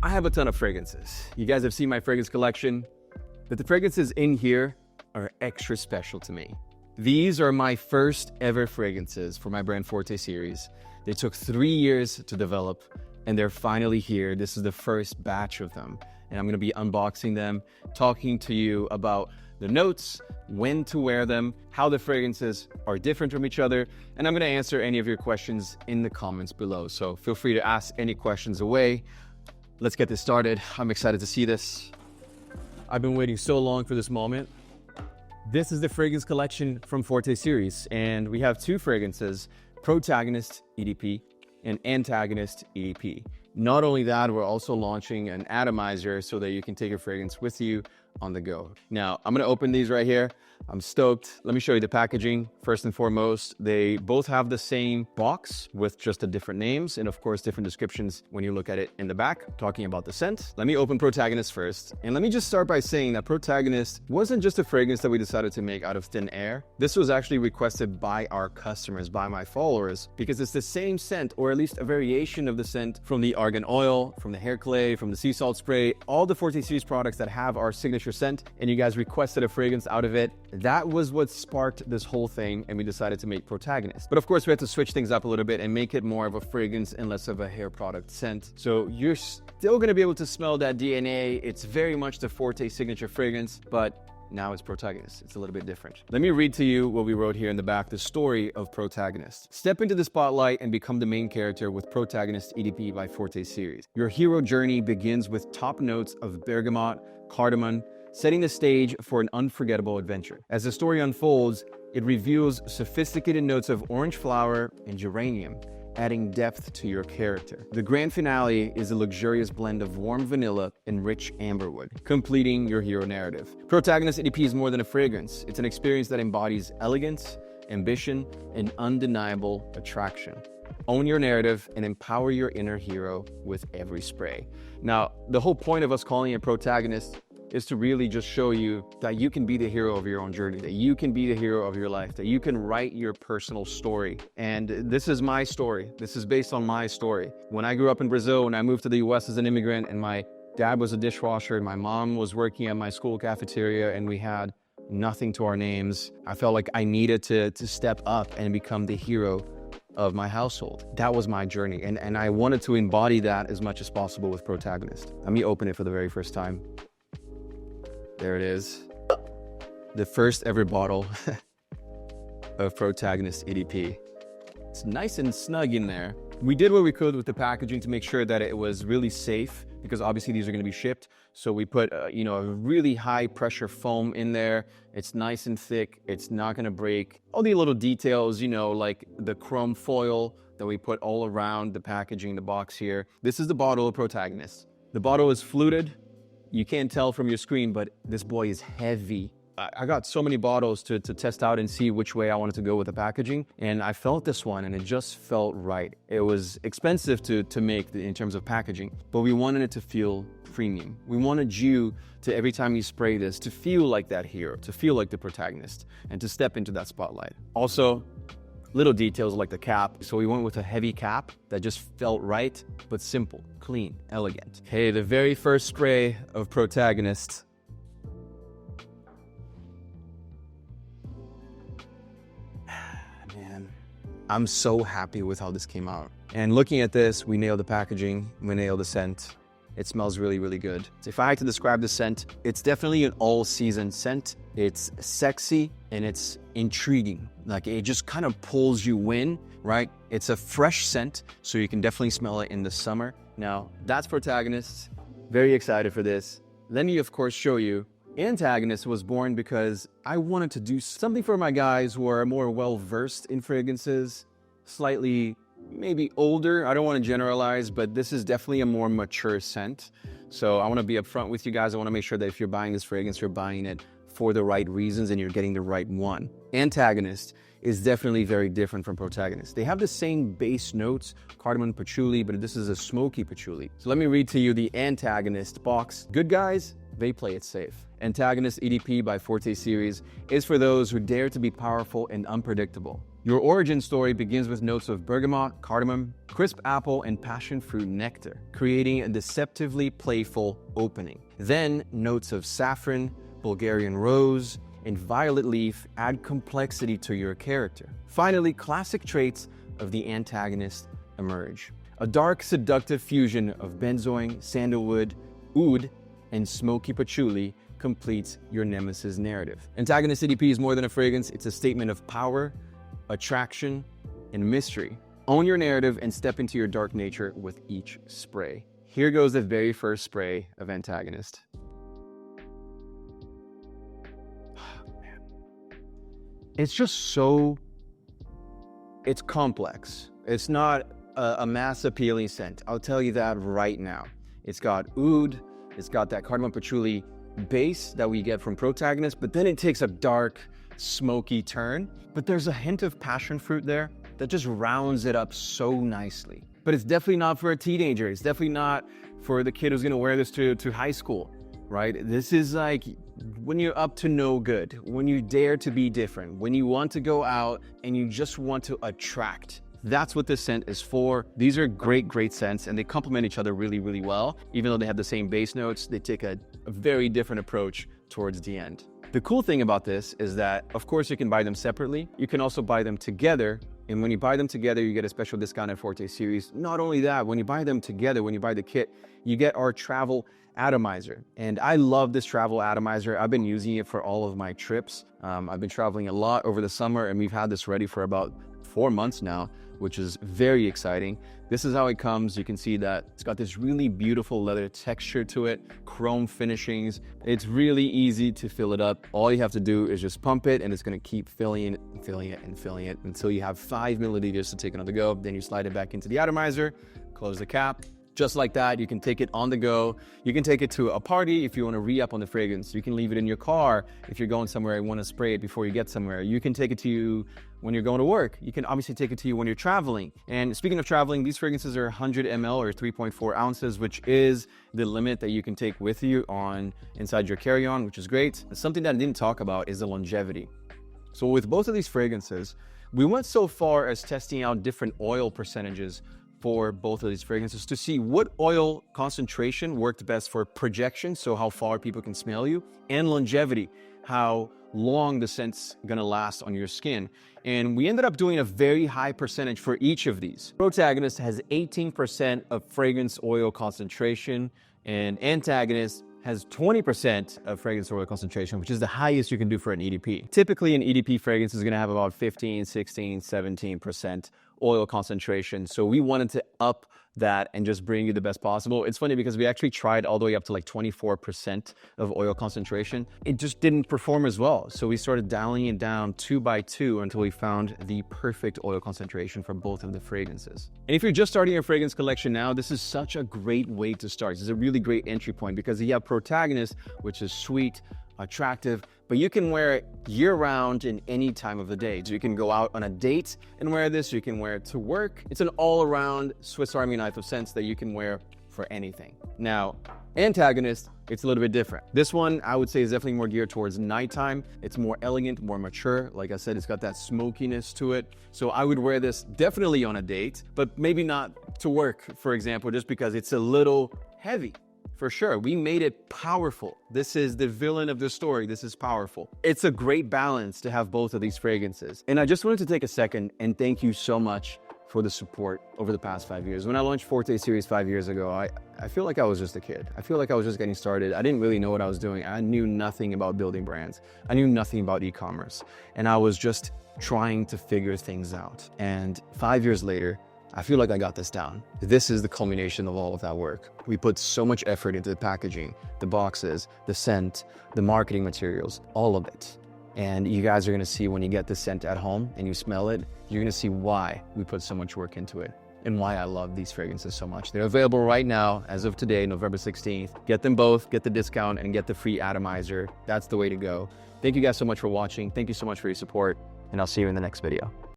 I have a ton of fragrances. You guys have seen my fragrance collection, but the fragrances in here are extra special to me. These are my first ever fragrances for my brand Forte series. They took 3 years to develop, and they're finally here. This is the first batch of them, and I'm gonna be unboxing them, talking to you about the notes, when to wear them, how the fragrances are different from each other, and I'm gonna answer any of your questions in the comments below. So feel free to ask any questions away. Let's get this started. I'm excited to see this. I've been waiting so long for this moment. This is the fragrance collection from Forte series, and we have 2 fragrances, Protagonist EDP and Antagonist EDP. Not only that, we're also launching an atomizer so that you can take your fragrance with you on the go. Now, I'm gonna open these right here. I'm stoked. Let me show you the packaging. First and foremost, they both have the same box with just the different names and of course different descriptions when you look at it in the back, talking about the scent. Let me open Protagonist first. And let me just start by saying that Protagonist wasn't just a fragrance that we decided to make out of thin air. This was actually requested by our customers, by my followers, because it's the same scent, or at least a variation of the scent from the argan oil, from the hair clay, from the sea salt spray, all the Forte series products that have our signature scent, and you guys requested a fragrance out of it. That was what sparked this whole thing, and we decided to make Protagonist. But of course, we had to switch things up a little bit and make it more of a fragrance and less of a hair product scent. So you're still gonna be able to smell that DNA. It's very much the Forte signature fragrance, but now it's Protagonist. It's a little bit different. Let me read to you what we wrote here in the back, the story of Protagonist. Step into the spotlight and become the main character with Protagonist EDP by Forte series. Your hero journey begins with top notes of bergamot, cardamom, setting the stage for an unforgettable adventure. As the story unfolds, it reveals sophisticated notes of orange flower and geranium, adding depth to your character. The grand finale is a luxurious blend of warm vanilla and rich amberwood, completing your hero narrative. Protagonist EDP is more than a fragrance. It's an experience that embodies elegance, ambition, and undeniable attraction. Own your narrative and empower your inner hero with every spray. Now, the whole point of us calling it Protagonist is to really just show you that you can be the hero of your own journey, that you can be the hero of your life, that you can write your personal story. And this is my story. This is based on my story. When I grew up in Brazil, when I moved to the US as an immigrant, and my dad was a dishwasher, and my mom was working at my school cafeteria, and we had nothing to our names, I felt like I needed to step up and become the hero of my household. That was my journey, and I wanted to embody that as much as possible with Protagonist. Let me open it for the very first time. There it is. The first ever bottle of Protagonist EDP. It's nice and snug in there. We did what we could with the packaging to make sure that it was really safe, because obviously these are going to be shipped. So we put a really high pressure foam in there. It's nice and thick. It's not going to break. All the little details, like the chrome foil that we put all around the packaging, the box here. This is the bottle of Protagonist. The bottle is fluted. You can't tell from your screen, but this boy is heavy. I got so many bottles to test out and see which way I wanted to go with the packaging, and I felt this one, and it just felt right. It was expensive to make in terms of packaging, but we wanted it to feel premium. We wanted you to, every time you spray this, to feel like that hero, to feel like the protagonist, and to step into that spotlight. Also, little details like the cap. So we went with a heavy cap that just felt right, but simple, clean, elegant. Okay, the very first spray of Protagonist. Man, I'm so happy with how this came out. And looking at this, we nailed the packaging, we nailed the scent. It smells really, really good. If I had to describe the scent, it's definitely an all-season scent. It's sexy and it's intriguing. Like, it just kind of pulls you in, right? It's a fresh scent, so you can definitely smell it in the summer. Now, that's Protagonist. Very excited for this. Let me, of course, show you. Antagonist was born because I wanted to do something for my guys who are more well-versed in fragrances, slightly maybe older. I don't want to generalize, but this is definitely a more mature scent. So I want to be upfront with you guys. I want to make sure that if you're buying this fragrance, you're buying it for the right reasons and you're getting the right one. Antagonist is definitely very different from Protagonist. They have the same base notes, cardamom, patchouli, but this is a smoky patchouli. So let me read to you the Antagonist box. Good guys, they play it safe. Antagonist EDP by Forte series is for those who dare to be powerful and unpredictable. Your origin story begins with notes of bergamot, cardamom, crisp apple, and passion fruit nectar, creating a deceptively playful opening. Then, notes of saffron, Bulgarian rose, and violet leaf add complexity to your character. Finally, classic traits of the antagonist emerge. A dark, seductive fusion of benzoin, sandalwood, oud, and smoky patchouli completes your nemesis narrative. Antagonist EDP is more than a fragrance, it's a statement of power, attraction, and mystery. Own your narrative and step into your dark nature with each spray. Here goes the very first spray of Antagonist. Man. It's just so, it's complex. It's not a mass appealing scent. I'll tell you that right now. It's got oud, it's got that cardamom patchouli base that we get from Protagonist, but then it takes a dark, smoky turn. But there's a hint of passion fruit there that just rounds it up so nicely. But it's definitely not for a teenager. It's definitely not for the kid who's gonna wear this to high school, right? This is like when you're up to no good, when you dare to be different, when you want to go out and you just want to attract. That's what this scent is for. These are great scents, and they complement each other really, really well. Even though they have the same base notes, they take a very different approach towards the end. The cool thing about this is that, of course, you can buy them separately. You can also buy them together. And when you buy them together, you get a special discount at Forte Series. Not only that, when you buy them together, when you buy the kit, you get our travel atomizer. And I love this travel atomizer. I've been using it for all of my trips. I've been traveling a lot over the summer, and we've had this ready for about 4 months now, which is very exciting. This is how it comes. You can see that it's got this really beautiful leather texture to it, chrome finishings. It's really easy to fill it up. All you have to do is just pump it, and it's gonna keep filling it until you have 5 milliliters to take it on the go. Then you slide it back into the atomizer, close the cap. Just like that, you can take it on the go. You can take it to a party if you want to re-up on the fragrance. You can leave it in your car if you're going somewhere and want to spray it before you get somewhere. You can take it to you when you're going to work. You can obviously take it to you when you're traveling. And speaking of traveling, these fragrances are 100 ml or 3.4 ounces, which is the limit that you can take with you inside your carry-on, which is great. And something that I didn't talk about is the longevity. So with both of these fragrances, we went so far as testing out different oil percentages for both of these fragrances to see what oil concentration worked best for projection, so how far people can smell you, and longevity, how long the scent's gonna last on your skin. And we ended up doing a very high percentage for each of these. Protagonist has 18% of fragrance oil concentration, and Antagonist has 20% of fragrance oil concentration, which is the highest you can do for an EDP. Typically, an EDP fragrance is gonna have about 15, 16, 17% oil concentration. So we wanted to up that and just bring you the best possible. It's funny because we actually tried all the way up to like 24% of oil concentration. It just didn't perform as well. So we started dialing it down 2 by 2 until we found the perfect oil concentration for both of the fragrances. And if you're just starting your fragrance collection now, this is such a great way to start. This is a really great entry point because you have Protagonist, which is sweet, attractive, but you can wear it year-round in any time of the day. So you can go out on a date and wear this, you can wear it to work. It's an all-around Swiss Army knife of scents that you can wear for anything. Now, Antagonist, it's a little bit different. This one, I would say, is definitely more geared towards nighttime. It's more elegant, more mature. Like I said, it's got that smokiness to it. So I would wear this definitely on a date, but maybe not to work, for example, just because it's a little heavy. For sure, we made it powerful. This is the villain of the story. This is powerful. It's a great balance to have both of these fragrances. And I just wanted to take a second and thank you so much for the support over the past 5 years. When I launched Forte Series 5 years ago, I feel like I was just a kid. I feel like I was just getting started. I didn't really know what I was doing. I knew nothing about building brands. I knew nothing about e-commerce. And I was just trying to figure things out. And 5 years later, I feel like I got this down. This is the culmination of all of that work. We put so much effort into the packaging, the boxes, the scent, the marketing materials, all of it. And you guys are gonna see when you get the scent at home and you smell it, you're gonna see why we put so much work into it and why I love these fragrances so much. They're available right now, as of today, November 16th. Get them both, get the discount, and get the free atomizer. That's the way to go. Thank you guys so much for watching. Thank you so much for your support, and I'll see you in the next video.